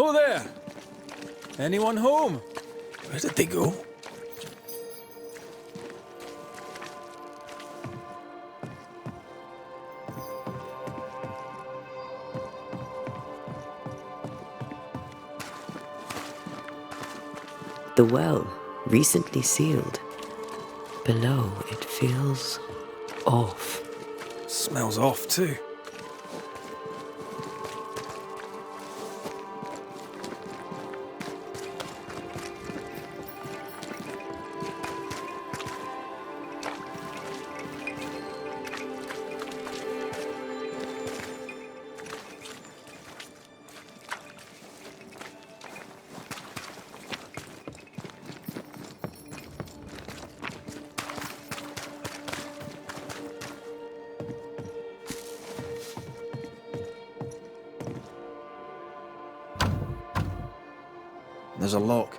Who there? Anyone home? Where did they go? The well, recently sealed. Below, it feels off. Smells off too. There's a lock.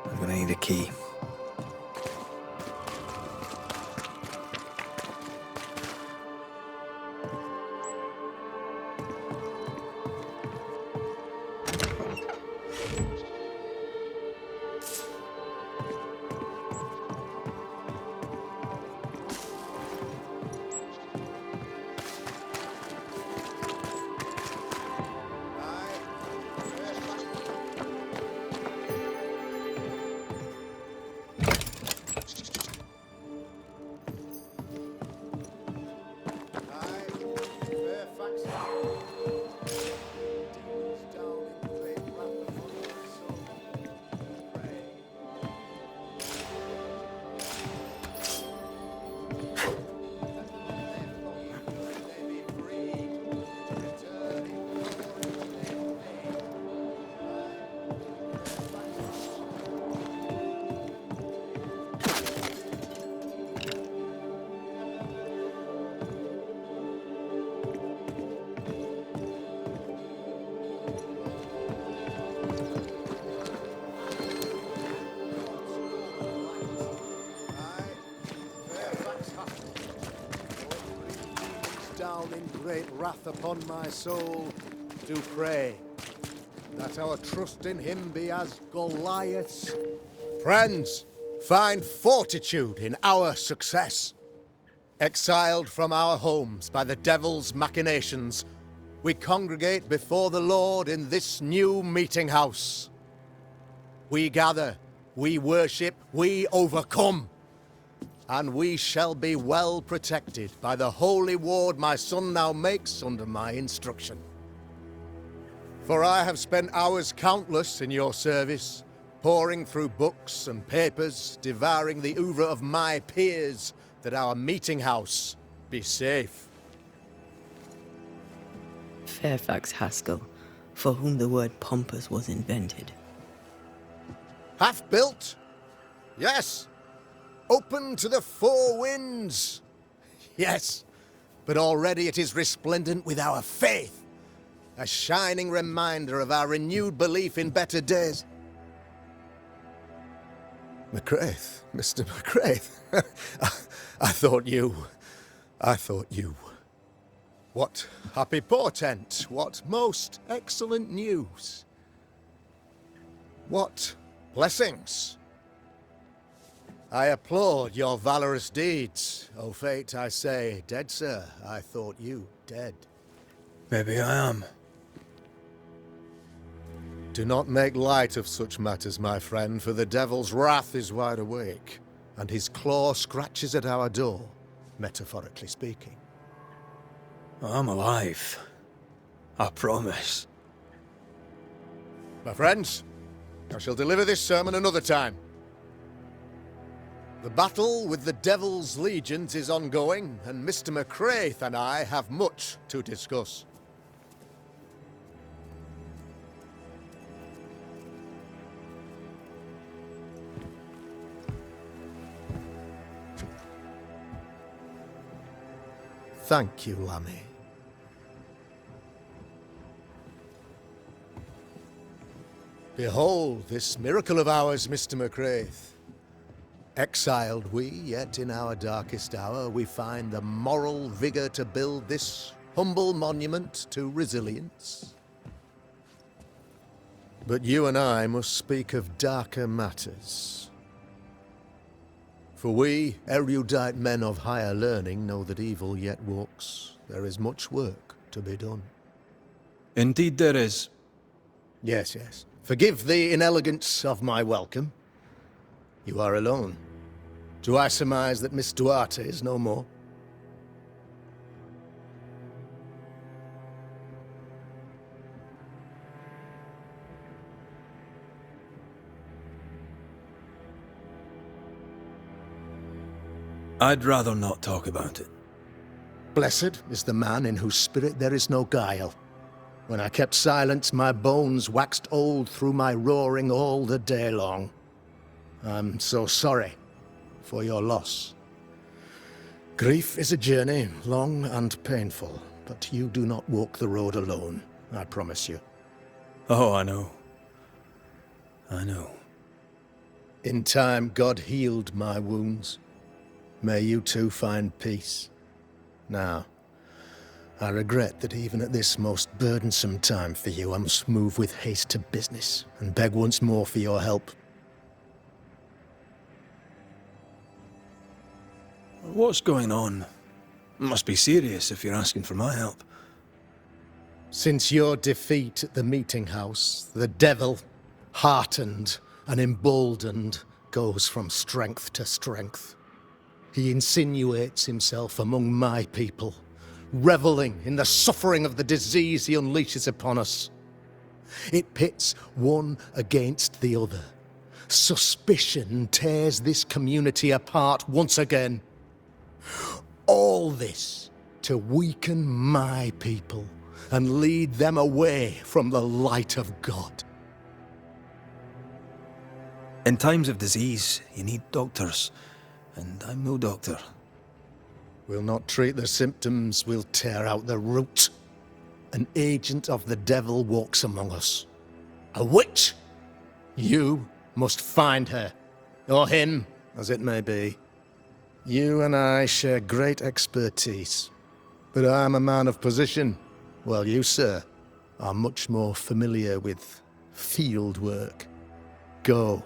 I'm gonna need a key. Down in great wrath upon my soul, do pray that our trust in him be as Goliath's. Friends, find fortitude in our success. Exiled from our homes by the devil's machinations, we congregate before the Lord in this new meeting house. We gather, we worship, we overcome. And we shall be well protected by the holy ward my son now makes under my instruction. For I have spent hours countless in your service, poring through books and papers, devouring the oeuvre of my peers, that our meeting house be safe. Fairfax Haskell, for whom the word pompous was invented. Half-built? Yes. Open to the four winds? Yes, but already it is resplendent with our faith, a shining reminder of our renewed belief in better days. McCraith, Mr. McCraith, I thought you. What happy portent, what most excellent news. What blessings. I applaud your valorous deeds. O fate, I say, dead sir, I thought you dead. Maybe I am. Do not make light of such matters, my friend, for the devil's wrath is wide awake, and his claw scratches at our door, metaphorically speaking. I'm alive. I promise. My friends, I shall deliver this sermon another time. The battle with the Devil's legions is ongoing, and Mr. McCraith and I have much to discuss. Thank you, Lammy. Behold this miracle of ours, Mr. McCraith. Exiled we, yet in our darkest hour we find the moral vigor to build this humble monument to resilience. But you and I must speak of darker matters. For we, erudite men of higher learning, know that evil yet walks. There is much work to be done. Indeed there is. Yes, yes. Forgive the inelegance of my welcome. You are alone. Do I surmise that Miss Duarte is no more? I'd rather not talk about it. Blessed is the man in whose spirit there is no guile. When I kept silence, my bones waxed old through my roaring all the day long. I'm so sorry for your loss. Grief is a journey, long and painful, but you do not walk the road alone, I promise you. Oh, I know. I know. In time, God healed my wounds. May you too find peace. Now, I regret that even at this most burdensome time for you, I must move with haste to business and beg once more for your help. What's going on? Must be serious if you're asking for my help. Since your defeat at the meeting house, the devil, heartened and emboldened, goes from strength to strength. He insinuates himself among my people, reveling in the suffering of the disease he unleashes upon us. It pits one against the other. Suspicion tears this community apart once again. All this to weaken my people and lead them away from the light of God. In times of disease, you need doctors, and I'm no doctor. We'll not treat the symptoms, we'll tear out the root. An agent of the devil walks among us. A witch! You must find her, or him, as it may be. You and I share great expertise, but I'm a man of position, while you, sir, are much more familiar with field work. Go,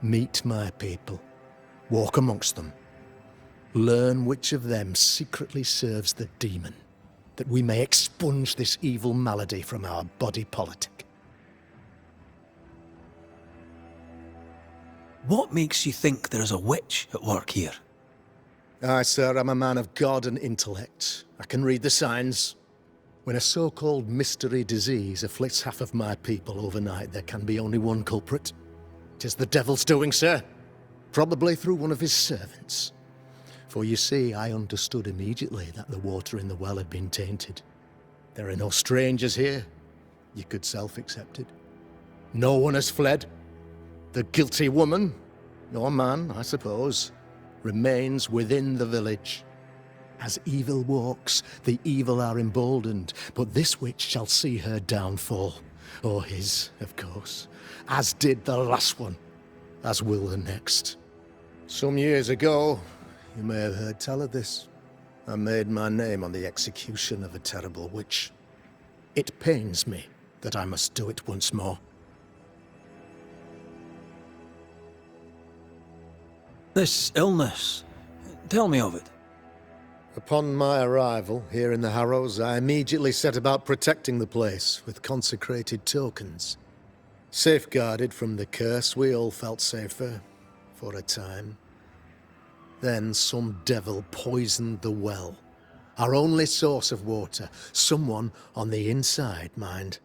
meet my people, walk amongst them. Learn which of them secretly serves the demon, that we may expunge this evil malady from our body politic. What makes you think there's a witch at work here? Aye, sir, I'm a man of God and intellect. I can read the signs. When a so-called mystery disease afflicts half of my people overnight, there can be only one culprit. 'Tis the devil's doing, sir. Probably through one of his servants. For you see, I understood immediately that the water in the well had been tainted. There are no strangers here. You could self-accept it. No one has fled. The guilty woman, or man, I suppose, remains within the village. As evil walks, the evil are emboldened, but this witch shall see her downfall. Or his, of course. As did the last one. As will the next. Some years ago, you may have heard tell of this. I made my name on the execution of a terrible witch. It pains me that I must do it once more. This illness, tell me of it. Upon my arrival here in the Harrows, I immediately set about protecting the place with consecrated tokens. Safeguarded from the curse, we all felt safer, for a time. Then some devil poisoned the well, our only source of water. Someone on the inside, mind.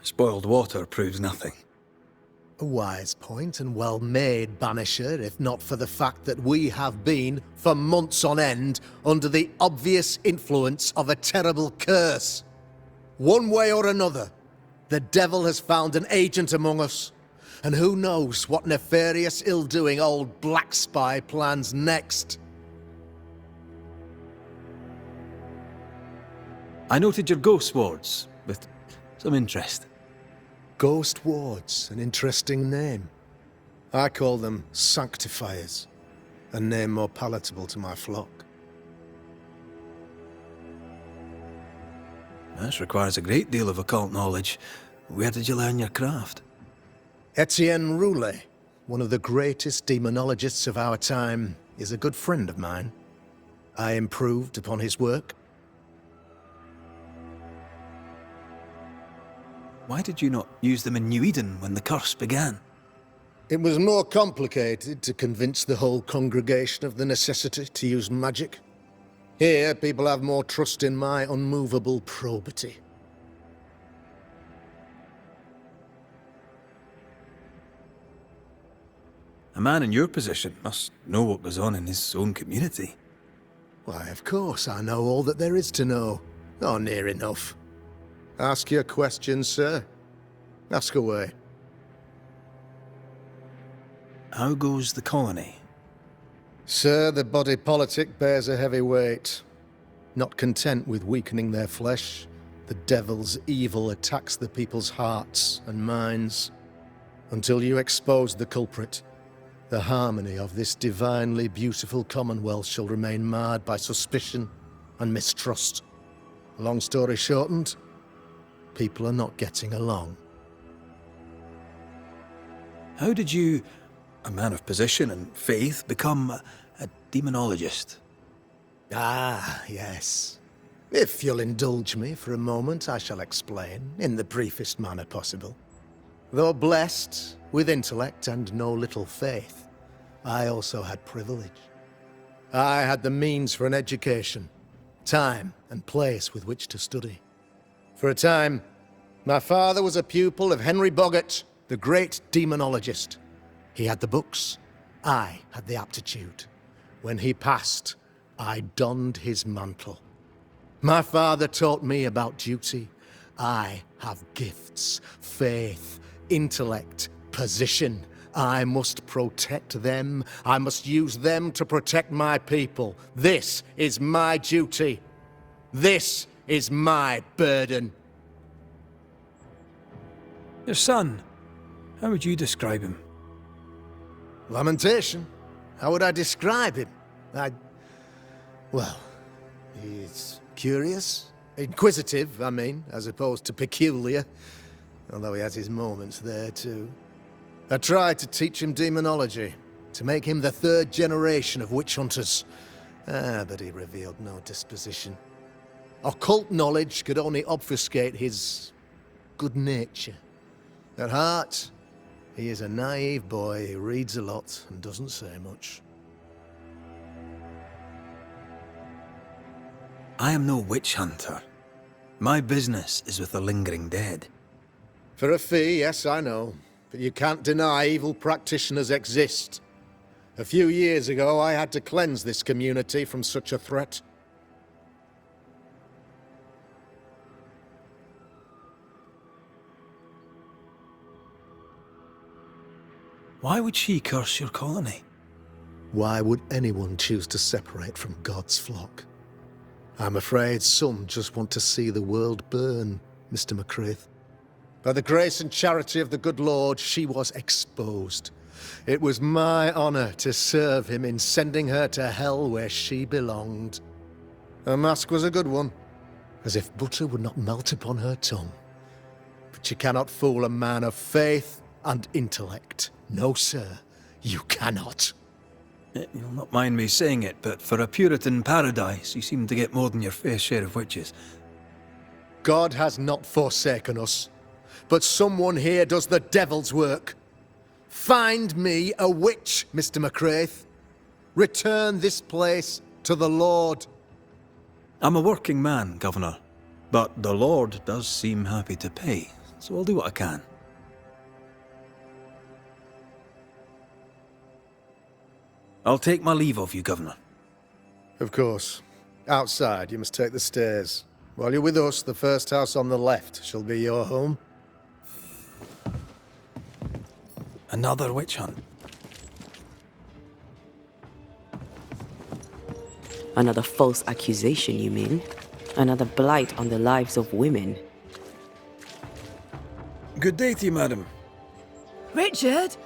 Spoiled water proves nothing. A wise point and well made, Banisher, if not for the fact that we have been, for months on end, under the obvious influence of a terrible curse. One way or another, the devil has found an agent among us, and who knows what nefarious ill-doing old Black Spy plans next. I noted your ghost wards with some interest. Ghost wards, an interesting name. I call them sanctifiers, a name more palatable to my flock. This requires a great deal of occult knowledge. Where did you learn your craft? Etienne Roulet, one of the greatest demonologists of our time, is a good friend of mine. I improved upon his work. Why did you not use them in New Eden when the curse began? It was more complicated to convince the whole congregation of the necessity to use magic. Here, people have more trust in my unmovable probity. A man in your position must know what goes on in his own community. Why, of course I know all that there is to know. Or near enough. Ask your questions, sir. Ask away. How goes the colony? Sir, the body politic bears a heavy weight. Not content with weakening their flesh, the devil's evil attacks the people's hearts and minds. Until you expose the culprit, the harmony of this divinely beautiful commonwealth shall remain marred by suspicion and mistrust. Long story shortened, people are not getting along. How did you, a man of position and faith, become a demonologist? Ah, yes. If you'll indulge me for a moment, I shall explain, in the briefest manner possible. Though blessed with intellect and no little faith, I also had privilege. I had the means for an education, time and place with which to study. For a time, my father was a pupil of Henry Boggart, the great demonologist. He had the books, I had the aptitude. When he passed, I donned his mantle. My father taught me about duty. I have gifts, faith, intellect, position. I must protect them. I must use them to protect my people. This is my duty. This is my burden. Your son, how would you describe him? Lamentation? How would I describe him? Well, he's curious. Inquisitive, I mean, as opposed to peculiar. Although he has his moments there, too. I tried to teach him demonology, to make him the third generation of witch hunters. But he revealed no disposition. Occult knowledge could only obfuscate his good nature. At heart, he is a naive boy who reads a lot and doesn't say much. I am no witch hunter. My business is with the lingering dead. For a fee, yes, I know. But you can't deny evil practitioners exist. A few years ago, I had to cleanse this community from such a threat. Why would she curse your colony? Why would anyone choose to separate from God's flock? I'm afraid some just want to see the world burn, Mr. McCraith. By the grace and charity of the good Lord, she was exposed. It was my honor to serve him in sending her to hell where she belonged. Her mask was a good one, as if butter would not melt upon her tongue. But you cannot fool a man of faith and intellect. No, sir, you cannot. You'll not mind me saying it, but for a Puritan paradise, you seem to get more than your fair share of witches. God has not forsaken us, but someone here does the devil's work. Find me a witch, Mr. McCraith. Return this place to the Lord. I'm a working man, Governor, but the Lord does seem happy to pay, so I'll do what I can. I'll take my leave of you, Governor. Of course. Outside, you must take the stairs. While you're with us, the first house on the left shall be your home. Another witch hunt. Another false accusation, you mean? Another blight on the lives of women. Good day to you, madam. Richard?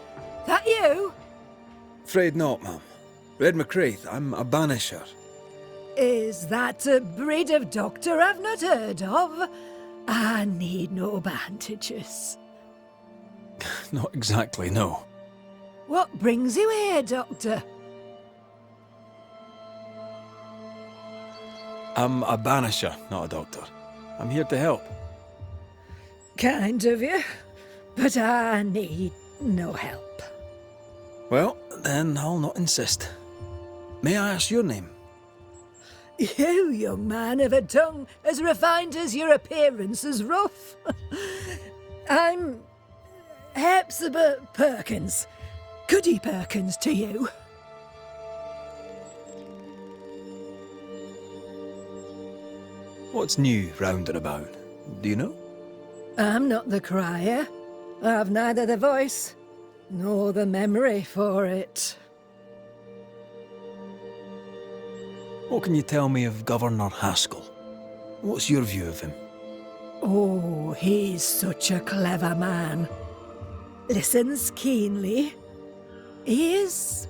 That you? Afraid not, ma'am. Red McCraith, I'm a Banisher. Is that a breed of doctor I've not heard of? I need no bandages. Not exactly, no. What brings you here, Doctor? I'm a banisher, not a doctor. I'm here to help. Kind of you, but I need no help. Well, then I'll not insist. May I ask your name? You, young man, have a tongue as refined as your appearance is rough. I'm Hepzibah Perkins. Goody Perkins to you. What's new round and about? Do you know? I'm not the crier. I've neither the voice nor the memory for it. What can you tell me of Governor Haskell? What's your view of him? Oh, he's such a clever man. Listens keenly. He is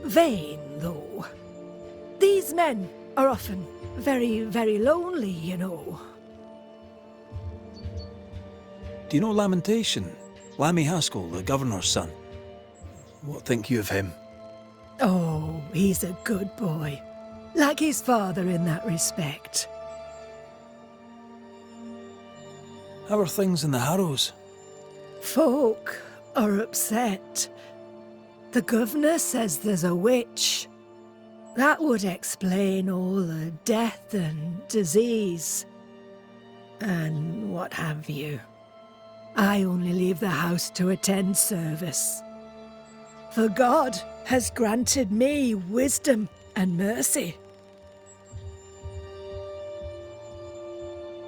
vain, though. These men are often very, very lonely, you know. Do you know Lamentation? Lammy Haskell, the governor's son. What think you of him? Oh, he's a good boy. Like his father in that respect. How are things in the Harrows? Folk are upset. The governor says there's a witch. That would explain all the death and disease. And what have you. I only leave the house to attend service. For God has granted me wisdom and mercy.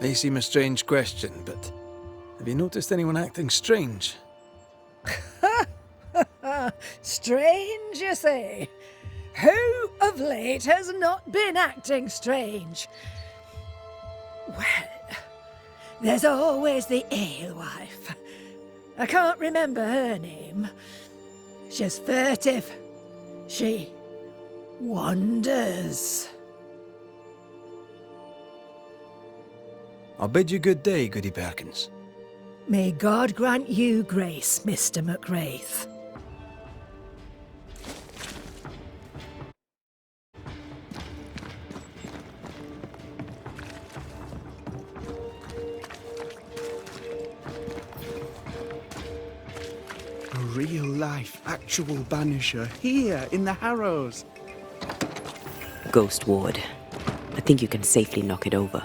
May seem a strange question, but have you noticed anyone acting strange? Strange, you say? Who of late has not been acting strange? Well, there's always the alewife. I can't remember her name. She's furtive. She wanders. I'll bid you good day, Goody Perkins. May God grant you grace, Mr. McWraith. A real-life, actual Banisher here in the Harrows. Ghost Ward. I think you can safely knock it over.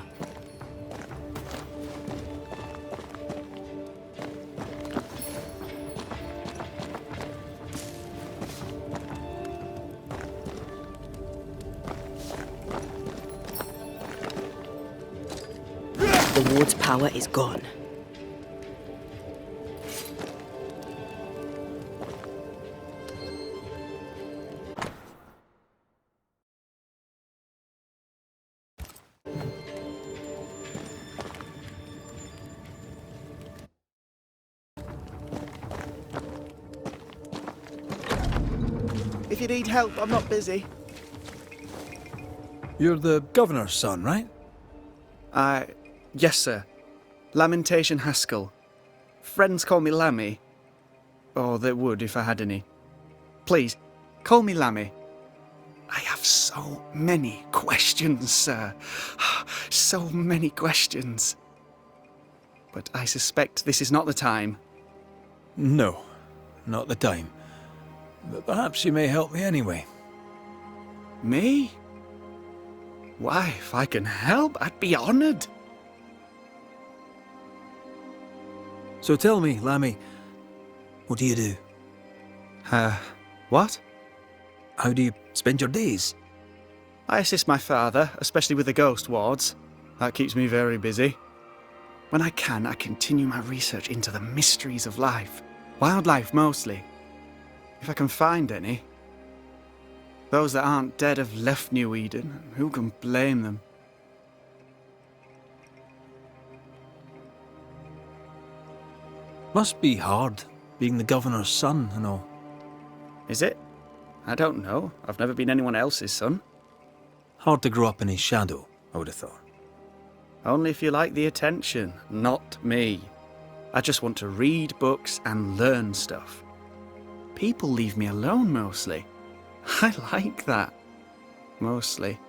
The ward's power is gone. If you need help, I'm not busy. You're the governor's son, right? Yes, sir. Lamentation Haskell. Friends call me Lammy. Or they would if I had any. Please, call me Lammy. I have so many questions, sir. So many questions. But I suspect this is not the time. No, not the time. But perhaps you may help me anyway. Me? Why, if I can help, I'd be honoured. So tell me, Lammy, what do you do? What? How do you spend your days? I assist my father, especially with the ghost wards. That keeps me very busy. When I can, I continue my research into the mysteries of life. Wildlife, mostly. If I can find any. Those that aren't dead have left New Eden, and who can blame them? Must be hard, being the governor's son and all. Is it? I don't know. I've never been anyone else's son. Hard to grow up in his shadow, I would have thought. Only if you like the attention, not me. I just want to read books and learn stuff. People leave me alone mostly. I like that. Mostly.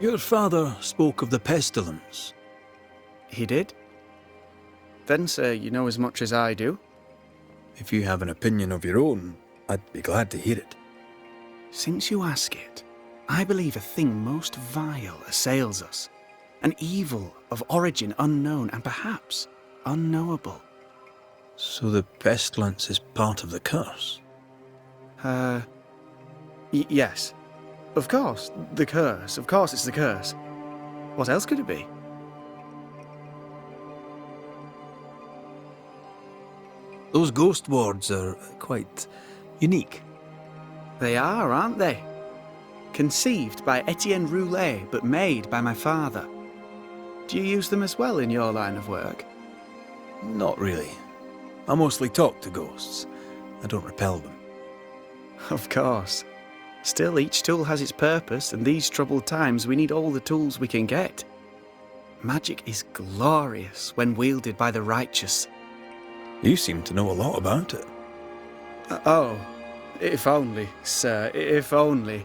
Your father spoke of the pestilence. He did? Then, sir, you know as much as I do. If you have an opinion of your own, I'd be glad to hear it. Since you ask it, I believe a thing most vile assails us. An evil of origin unknown and perhaps unknowable. So the pestilence is part of the curse? Yes. Of course, the curse. Of course it's the curse. What else could it be? Those ghost wards are quite unique. They are, aren't they? Conceived by Etienne Roulet, but made by my father. Do you use them as well in your line of work? Not really. I mostly talk to ghosts. I don't repel them. Of course. Still, each tool has its purpose, and these troubled times we need all the tools we can get. Magic is glorious when wielded by the righteous. You seem to know a lot about it. Oh, if only, sir, if only.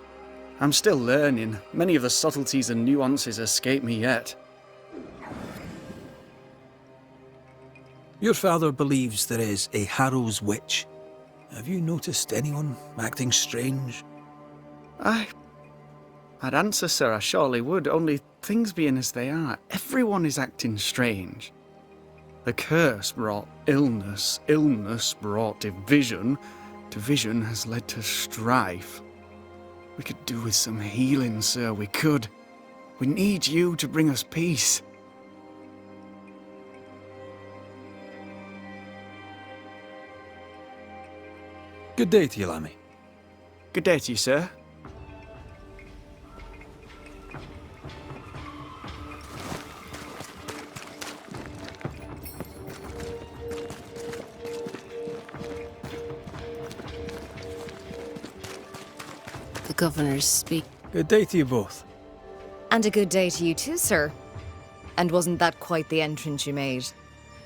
I'm still learning. Many of the subtleties and nuances escape me yet. Your father believes there is a Harrow's witch. Have you noticed anyone acting strange? I'd answer, sir, I surely would, only things being as they are, everyone is acting strange. The curse brought illness, illness brought division, division has led to strife. We could do with some healing, sir, we could. We need you to bring us peace. Good day to you, Lammy. Good day to you, sir. The governors speak. Good day to you both. And a good day to you too, sir. And wasn't that quite the entrance you made?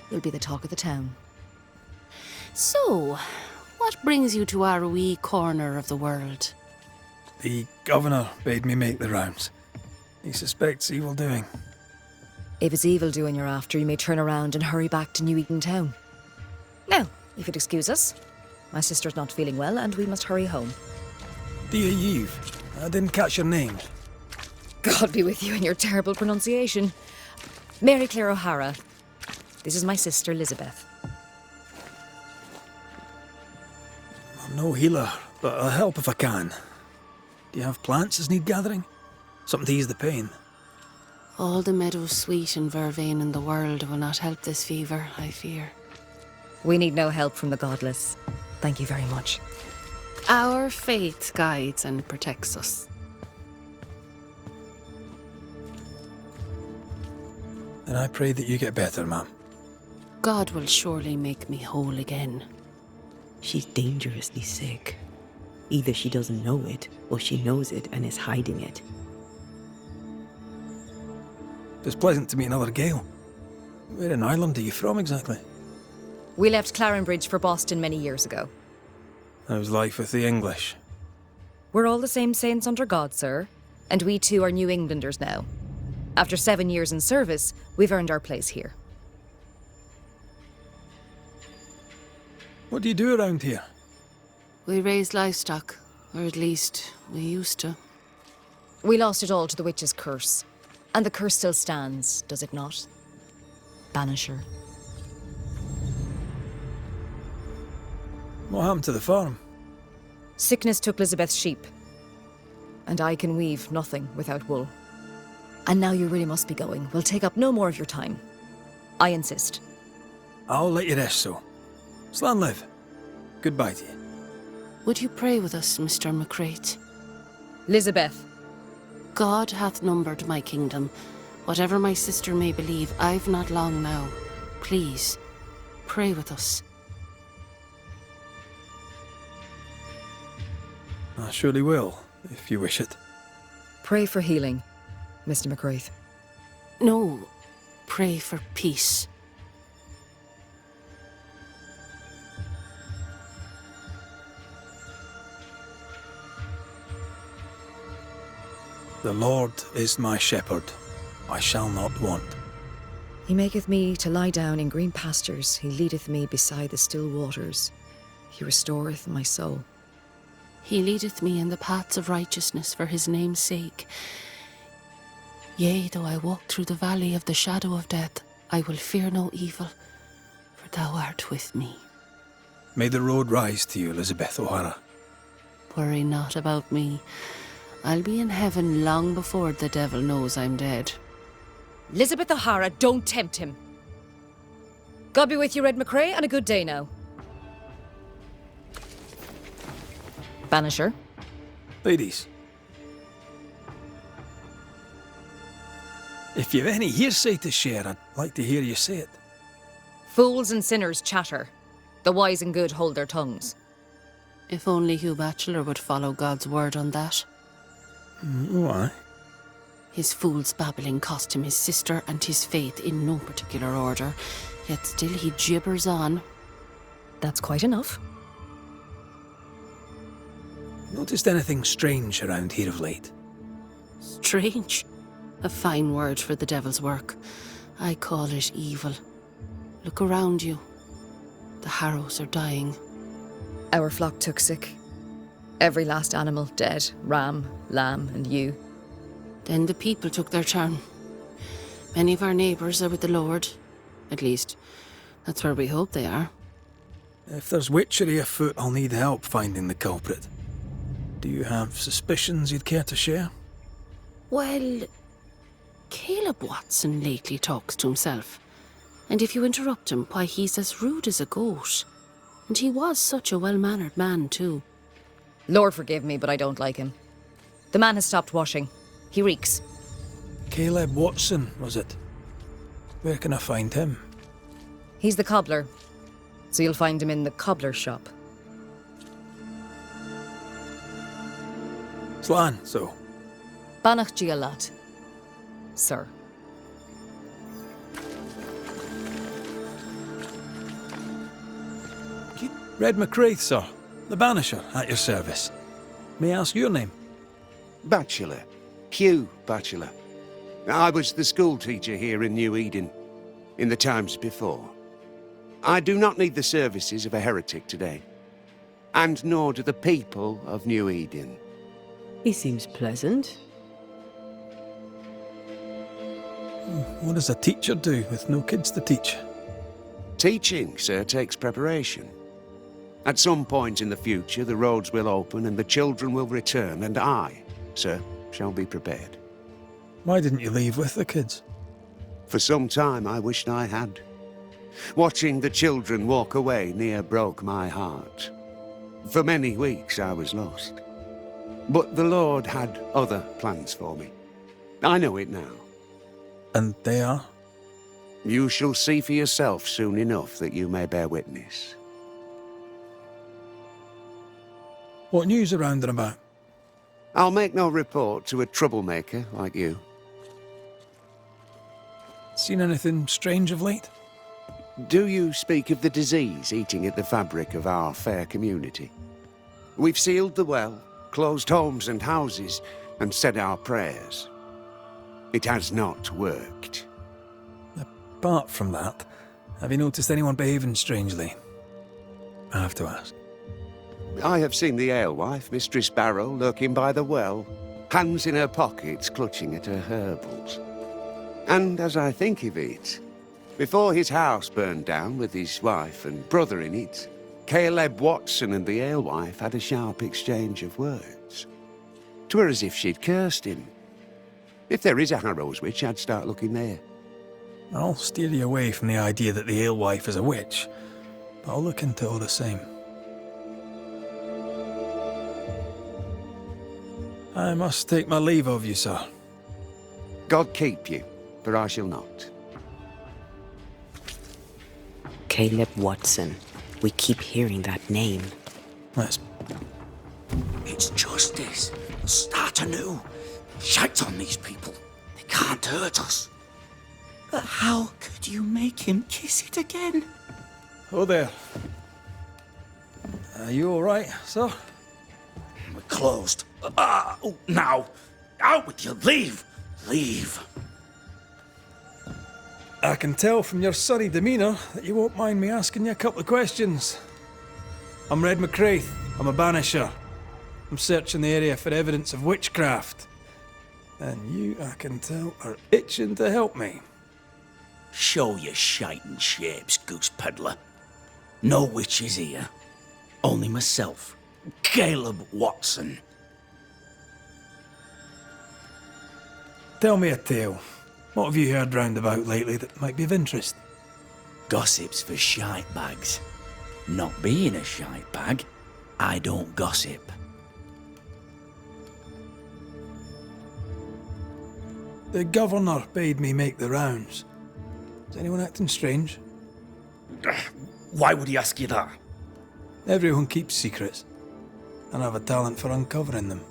You'll be the talk of the town. So, what brings you to our wee corner of the world? The governor bade me make the rounds. He suspects evil doing. If it's evil doing you're after, you may turn around and hurry back to New Eden Town. Now, if you'd excuse us, my sister's not feeling well and we must hurry home. Dear Yves, I didn't catch your name. God be with you and your terrible pronunciation. Mary Claire O'Hara. This is my sister, Elizabeth. I'm no healer, but I'll help if I can. Do you have plants as need gathering? Something to ease the pain? All the meadow sweet and vervain in the world will not help this fever, I fear. We need no help from the godless. Thank you very much. Our faith guides and protects us. And I pray that you get better, ma'am. God will surely make me whole again. She's dangerously sick. Either she doesn't know it, or she knows it and is hiding it. It's pleasant to meet another Gale. Where in Ireland are you from, exactly? We left Clarenbridge for Boston many years ago. How's life with the English? We're all the same saints under God, sir. And we too are New Englanders now. After 7 years in service, we've earned our place here. What do you do around here? We raise livestock, or at least we used to. We lost it all to the witch's curse. And the curse still stands, does it not? Banisher. What happened to the farm? Sickness took Elizabeth's sheep. And I can weave nothing without wool. And now you really must be going. We'll take up no more of your time. I insist. I'll let you rest, so. Slan live. Goodbye to you. Would you pray with us, Mr. McCrate? Elizabeth. God hath numbered my kingdom. Whatever my sister may believe, I've not long now. Please, pray with us. I surely will, if you wish it. Pray for healing, Mr. McCraith. No, pray for peace. The Lord is my shepherd. I shall not want. He maketh me to lie down in green pastures. He leadeth me beside the still waters. He restoreth my soul. He leadeth me in the paths of righteousness for his name's sake. Yea, though I walk through the valley of the shadow of death, I will fear no evil, for thou art with me. May the road rise to you, Elizabeth O'Hara. Worry not about me. I'll be in heaven long before the devil knows I'm dead. Elizabeth O'Hara, don't tempt him. God be with you, Red McCrae, and a good day now. Banisher. Ladies, if you've any hearsay to share, I'd like to hear you say it. Fools and sinners chatter. The wise and good hold their tongues. If only Hugh Batchelor would follow God's word on that. Why? His fool's babbling cost him his sister and his faith in no particular order, yet still he gibbers on. That's quite enough. Noticed anything strange around here of late? Strange. A fine word for the devil's work. I call it evil. Look around you. The harrows are dying. Our flock took sick. Every last animal dead. Ram, lamb, and ewe. Then the people took their turn. Many of our neighbours are with the Lord. At least, that's where we hope they are. If there's witchery afoot, I'll need help finding the culprit. Do you have suspicions you'd care to share? Well, Caleb Watson lately talks to himself. And if you interrupt him, why, he's as rude as a goat. And he was such a well-mannered man, too. Lord forgive me, but I don't like him. The man has stopped washing. He reeks. Caleb Watson, was it? Where can I find him? He's the cobbler. So you'll find him in the cobbler shop. Slan, so. Banach Gialat, sir. Red McCraith, sir. The Banisher, at your service. May I ask your name? Batchelor. Hugh Batchelor. I was the school teacher here in New Eden, in the times before. I do not need the services of a heretic today, and nor do the people of New Eden. He seems pleasant. What does a teacher do with no kids to teach? Teaching, sir, takes preparation. At some point in the future, the roads will open and the children will return, and I, sir, shall be prepared. Why didn't you leave with the kids? For some time I wished I had. Watching the children walk away near broke my heart. For many weeks I was lost. But the Lord had other plans for me. I know it now. And they are? You shall see for yourself soon enough that you may bear witness. What news around and about? I'll make no report to a troublemaker like you. Seen anything strange of late? Do you speak of the disease eating at the fabric of our fair community? We've sealed the well, closed homes and houses, and said our prayers. It has not worked. Apart from that, have you noticed anyone behaving strangely? I have to ask. I have seen the alewife, Mistress Barrow, lurking by the well, hands in her pockets clutching at her herbals. And as I think of it, before his house burned down with his wife and brother in it, Caleb Watson and the alewife had a sharp exchange of words. 'Twere as if she'd cursed him. If there is a Harrow's witch, I'd start looking there. I'll steer you away from the idea that the alewife is a witch, but I'll look into it all the same. I must take my leave of you, sir. God keep you, for I shall not. Caleb Watson. We keep hearing that name. Let's... It's justice. Start anew. Shite on these people. They can't hurt us. But how could you make him kiss it again? Oh there. Are you alright, sir? We're closed. Now. Out with you. Leave. Leave. I can tell from your sunny demeanour that you won't mind me asking you a couple of questions. I'm Red McCraith. I'm a Banisher. I'm searching the area for evidence of witchcraft. And you, I can tell, are itching to help me. Show your shiting shapes, goose peddler. No witches here. Only myself, Caleb Watson. Tell me a tale. What have you heard round about lately that might be of interest? Gossip's for shite bags. Not being a shite bag, I don't gossip. The governor bade me make the rounds. Is anyone acting strange? Why would he ask you that? Everyone keeps secrets, and I have a talent for uncovering them.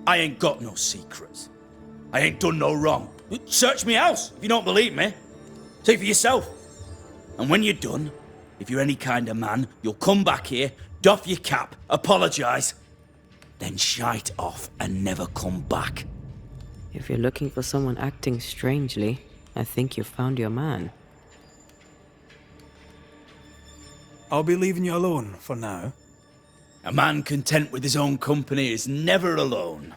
I ain't got no secrets. I ain't done no wrong. Search me house if you don't believe me. See for yourself. And when you're done, if you're any kind of man, you'll come back here, doff your cap, apologise, then shite off and never come back. If you're looking for someone acting strangely, I think you've found your man. I'll be leaving you alone for now. A man content with his own company is never alone.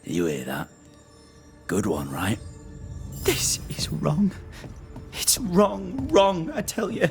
You hear that? Good one, right? This is wrong. It's wrong, I tell you.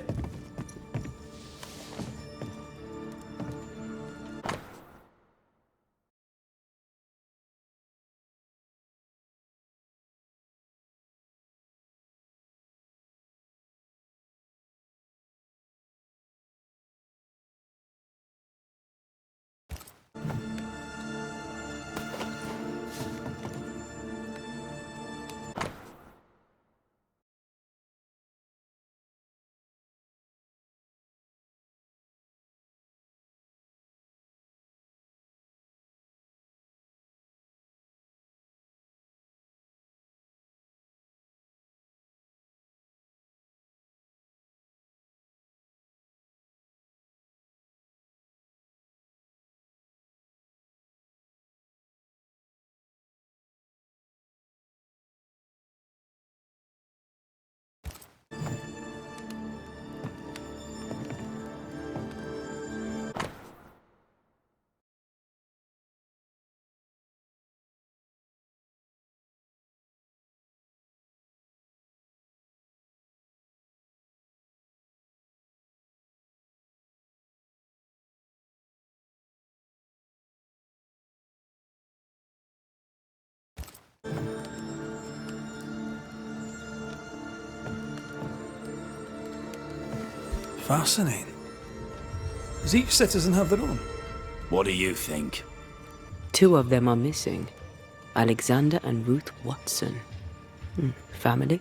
Fascinating. Does each citizen have their own? What do you think? 2 of them are missing. Alexander and Ruth Watson. Family?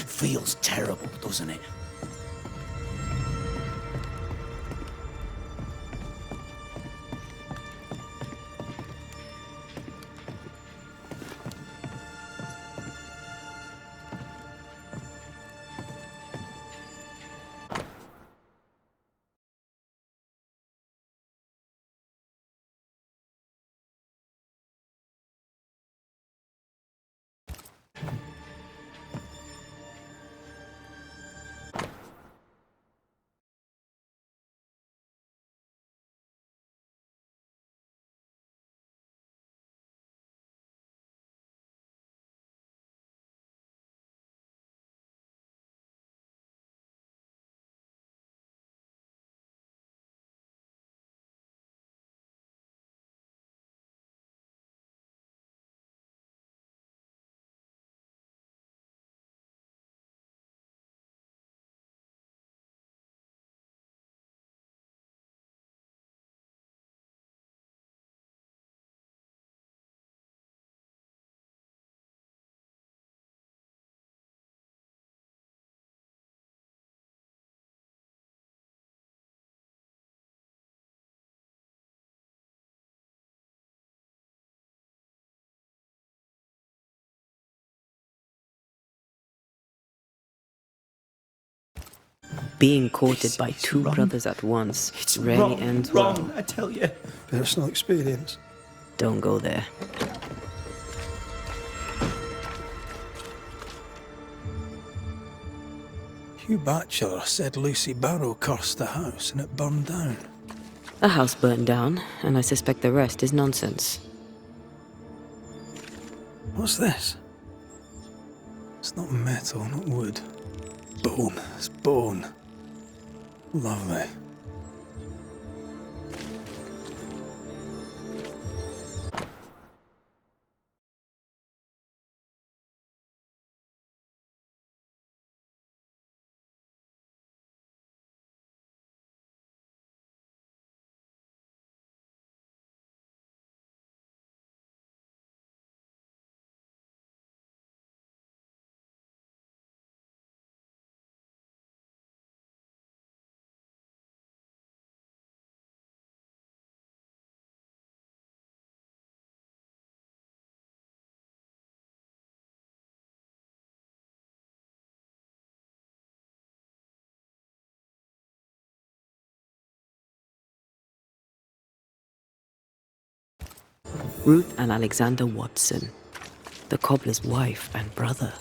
Feels terrible, doesn't it? Being courted by two brothers at once rarely ends well. Wrong, I tell you. Personal experience. Don't go there. Hugh Batchelor said Lucy Barrow cursed the house and it burned down. The house burned down, and I suspect the rest is nonsense. What's this? It's not metal, not wood. Bone. It's bone. Lovely. Ruth and Alexander Watson, the cobbler's wife and brother.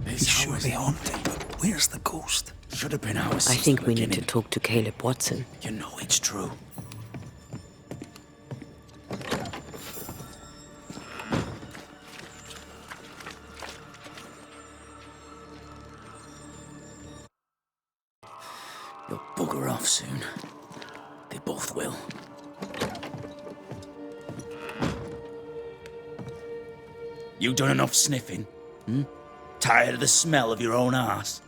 He's surely haunted, but where's the ghost? Should have been ours. I think we need to talk to Caleb Watson. You know it's true. You'll bugger off soon. They both will. You done enough sniffing? Tired of the smell of your own arse?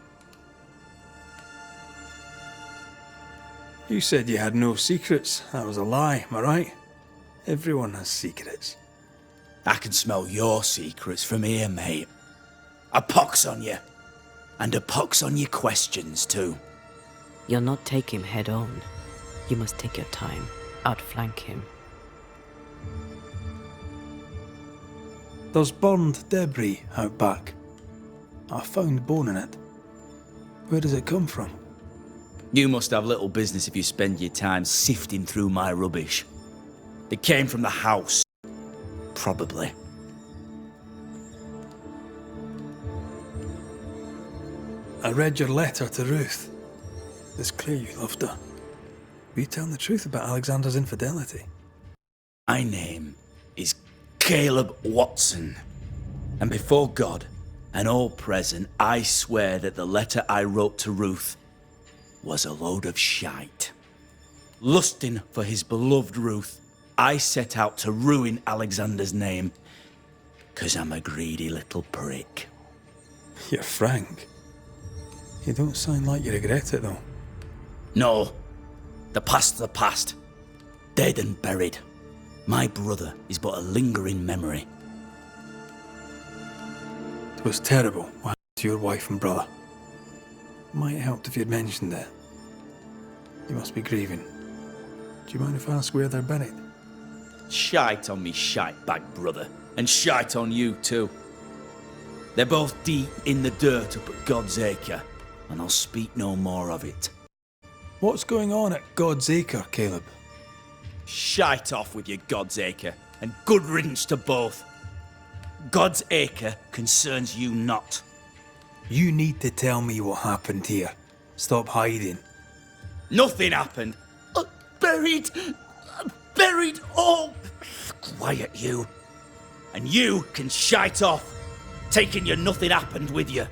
You said you had no secrets. That was a lie, am I right? Everyone has secrets. I can smell your secrets from here, mate. A pox on you. And a pox on your questions, too. You'll not take him head on. You must take your time, outflank him. There's burned debris out back. I found bone in it. Where does it come from? You must have little business if you spend your time sifting through my rubbish. It came from the house. Probably. I read your letter to Ruth. It's clear you loved her. Were you telling the truth about Alexander's infidelity? My name is Caleb Watson. And before God and all present, I swear that the letter I wrote to Ruth was a load of shite. Lusting for his beloved Ruth, I set out to ruin Alexander's name, 'cause I'm a greedy little prick. You're frank. You don't sound like you regret it, though. No, the past's the past. Dead and buried. My brother is but a lingering memory. It was terrible what happened to your wife and brother. Might have helped if you'd mentioned it. You must be grieving. Do you mind if I ask where they're buried? Shite on me shite bag brother, and shite on you too. They're both deep in the dirt up at God's Acre, and I'll speak no more of it. What's going on at God's Acre, Caleb? Shite off with your God's Acre, and good riddance to both. God's Acre concerns you not. You need to tell me what happened here. Stop hiding. Nothing happened. Buried. Buried. Oh, quiet you. And you can shite off, taking your nothing happened with you.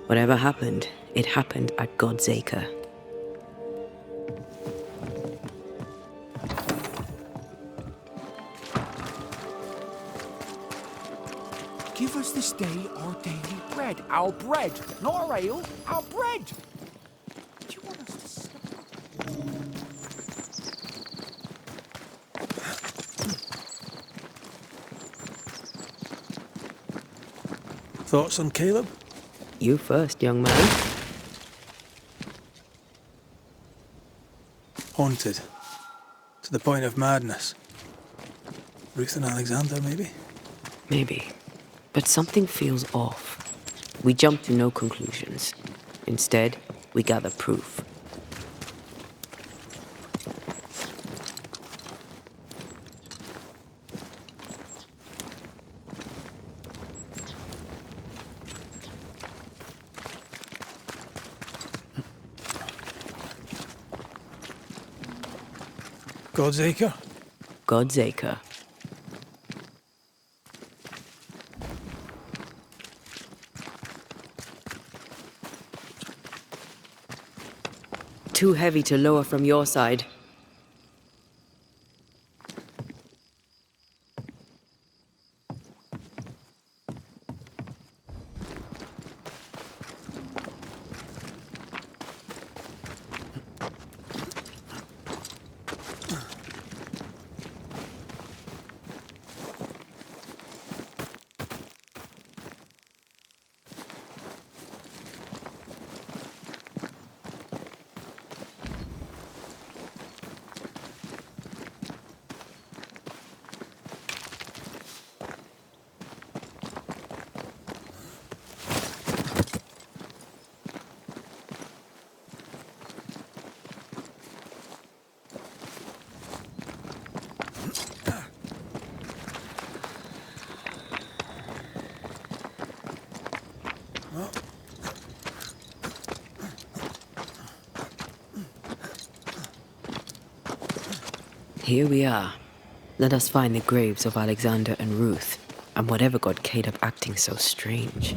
Whatever happened, it happened at God's Acre. Give us this day our daily bread. Our bread, not our ale, our bread. Do you want us to stop? Thoughts on Caleb? You first, young man. Haunted. To the point of madness. Ruth and Alexander, maybe? Maybe. But something feels off. We jump to no conclusions. Instead, we gather proof. God's Acre? God's Acre. Too heavy to lower from your side. Here we are. Let us find the graves of Alexander and Ruth, and whatever got Caleb acting so strange.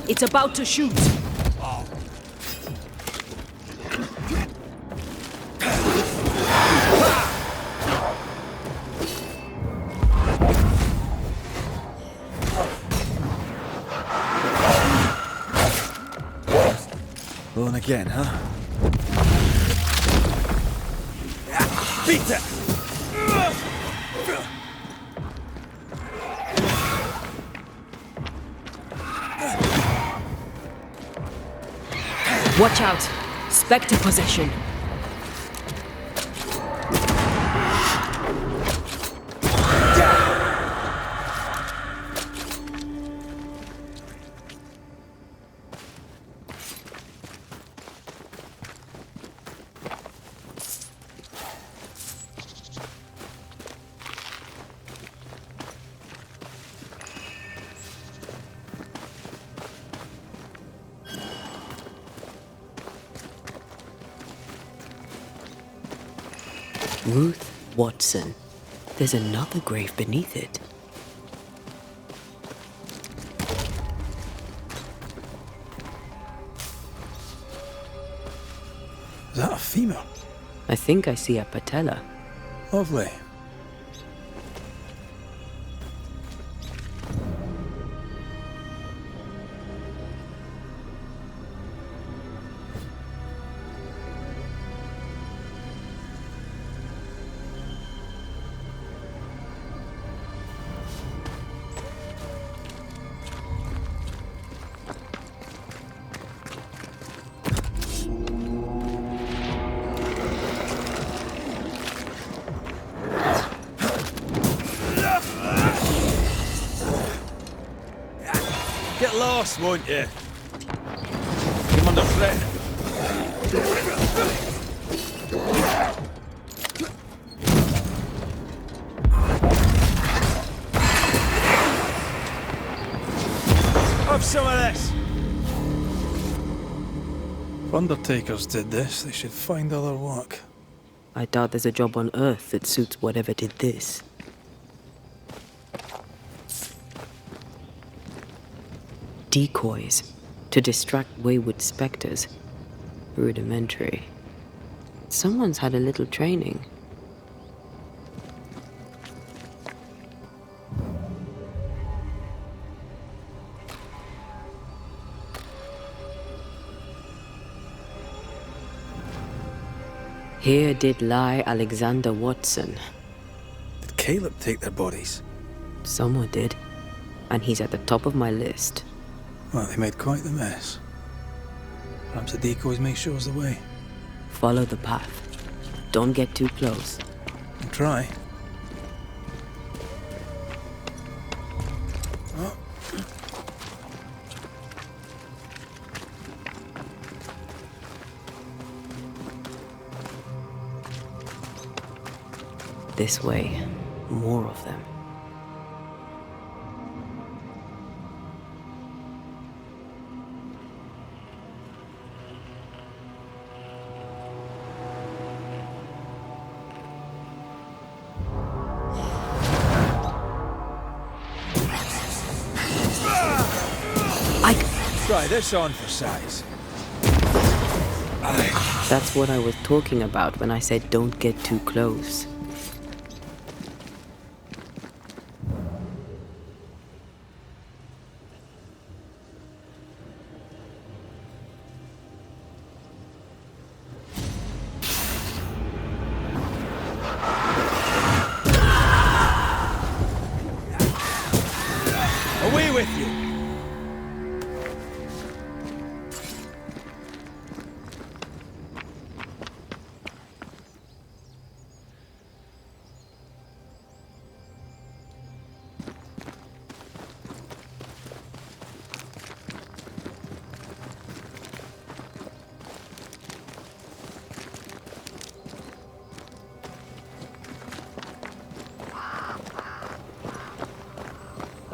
It's about to shoot! Rolling again, huh? Beat it! Watch out! Spectre possession! Ruth Watson. There's another grave beneath it. Is that a femur? I think I see a patella. Lovely. Get lost, won't you? Come under threat. Have some of this. If undertakers did this, they should find other work. I doubt there's a job on Earth that suits whatever did this. Decoys to distract wayward specters. Rudimentary. Someone's had a little training. Here did lie Alexander Watson. Did Caleb take their bodies? Someone did. And he's at the top of my list. Well, they made quite the mess. Perhaps the decoys may show us the way. Follow the path. Don't get too close. I'll try. Oh. This way. More of them. Try this on for size. That's what I was talking about when I said don't get too close. Away with you!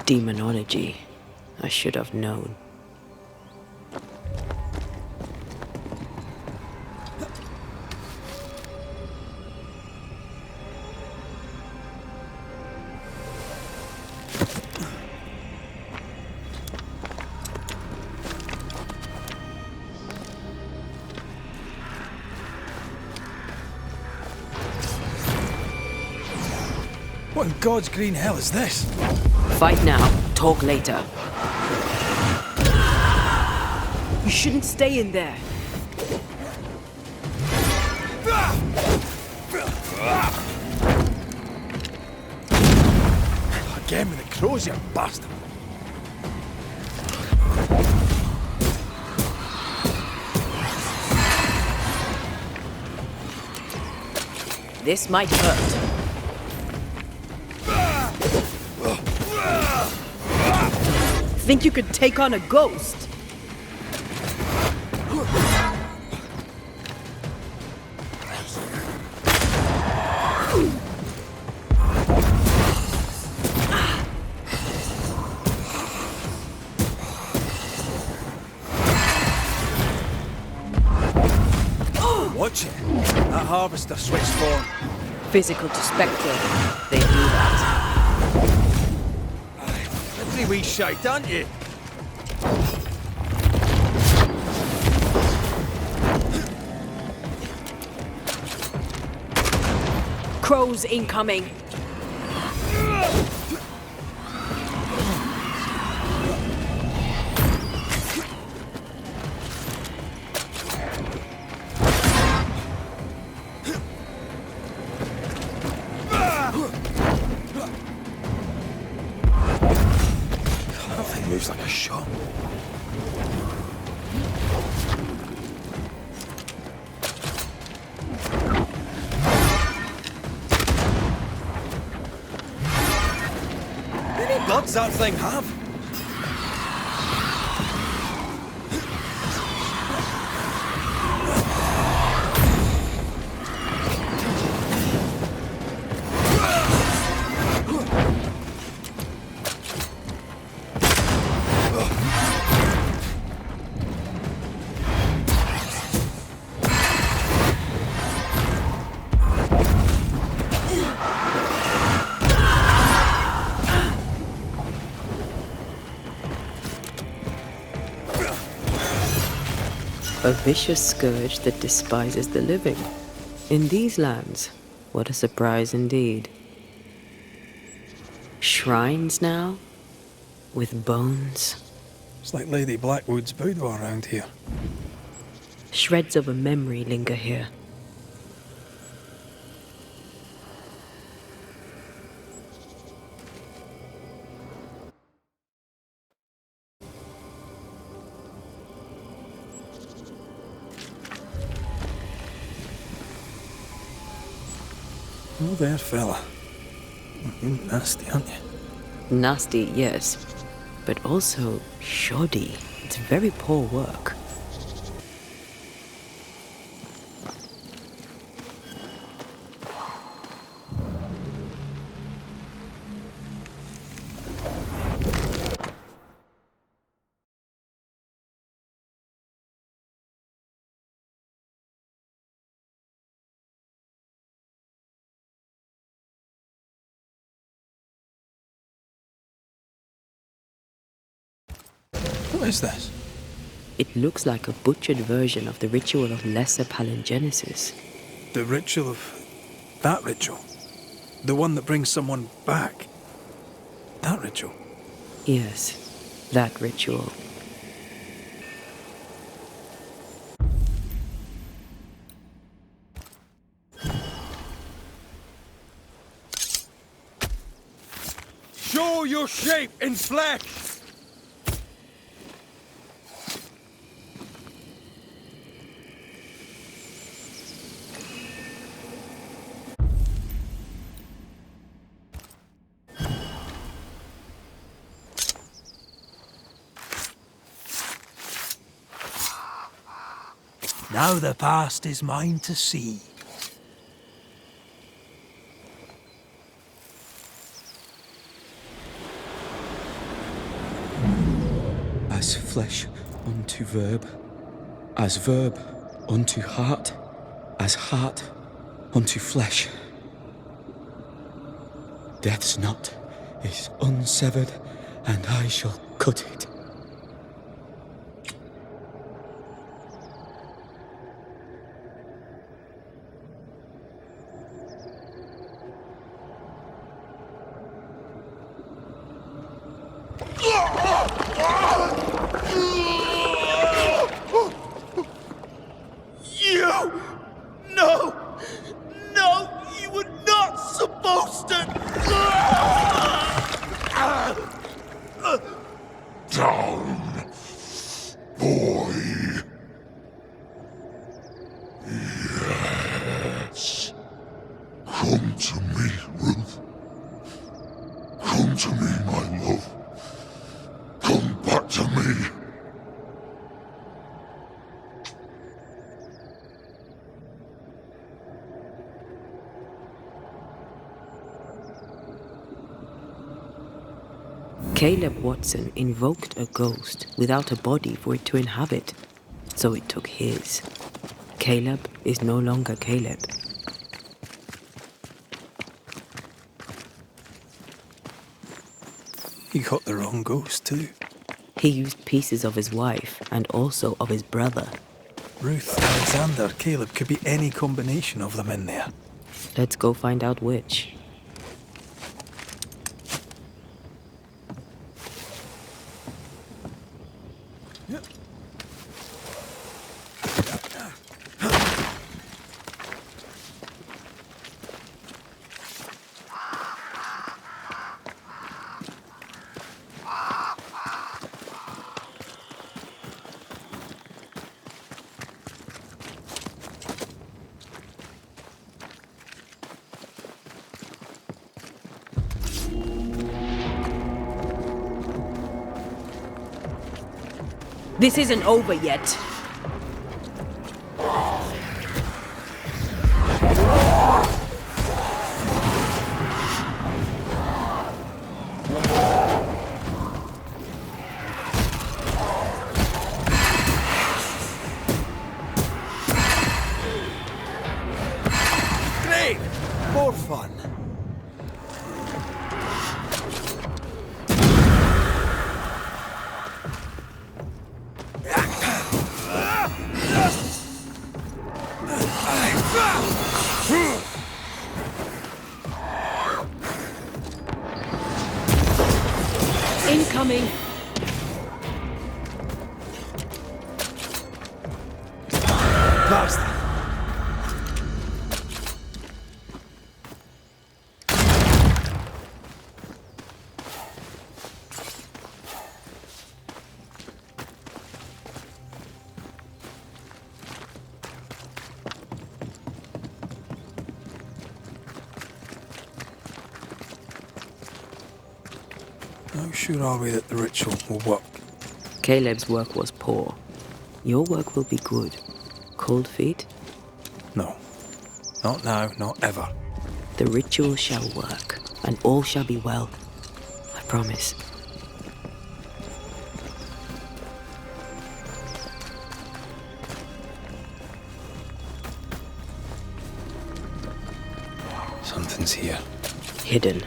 Demonology. I should have known. What in God's green hell is this? Fight now, talk later. You shouldn't stay in there. Again with the crows, you bastard! This might hurt. Think you could take on a ghost? Watch it. That harvester switched form. Physical to spectral. They do that. Pretty wee shite, aren't you? Crows incoming. Moves like a shot. How many bloods that thing have? A vicious scourge that despises the living. In these lands, what a surprise indeed. Shrines now? With bones? It's like Lady Blackwood's boudoir around here. Shreds of a memory linger here. Oh, there, fella. You're nasty, aren't you? Nasty, yes, but also shoddy. It's very poor work. What is this? It looks like a butchered version of the ritual of Lesser Palingenesis. The ritual of... that ritual? The one that brings someone back? That ritual? Yes, that ritual. Show your shape in flesh! Now the past is mine to see. As flesh unto verb, as verb unto heart, as heart unto flesh. Death's knot is unsevered, and I shall cut it. You! No! No! You were not supposed to! Down, boy. Yes. Come to me, Ruth. Come to me, my love. Come back to me. Caleb Watson invoked a ghost without a body for it to inhabit, so it took his. Caleb is no longer Caleb. He got the wrong ghost, too. He used pieces of his wife and also of his brother. Ruth, Alexander, Caleb, could be any combination of them in there. Let's go find out which. This isn't over yet. Great! More fun. Incoming! Bastard! How sure are we that the ritual will work? Caleb's work was poor. Your work will be good. Cold feet? No. Not now, not ever. The ritual shall work, and all shall be well. I promise. Something's here. Hidden.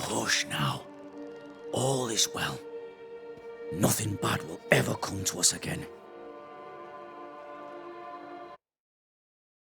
Hush now. All is well. Nothing bad will ever come to us again.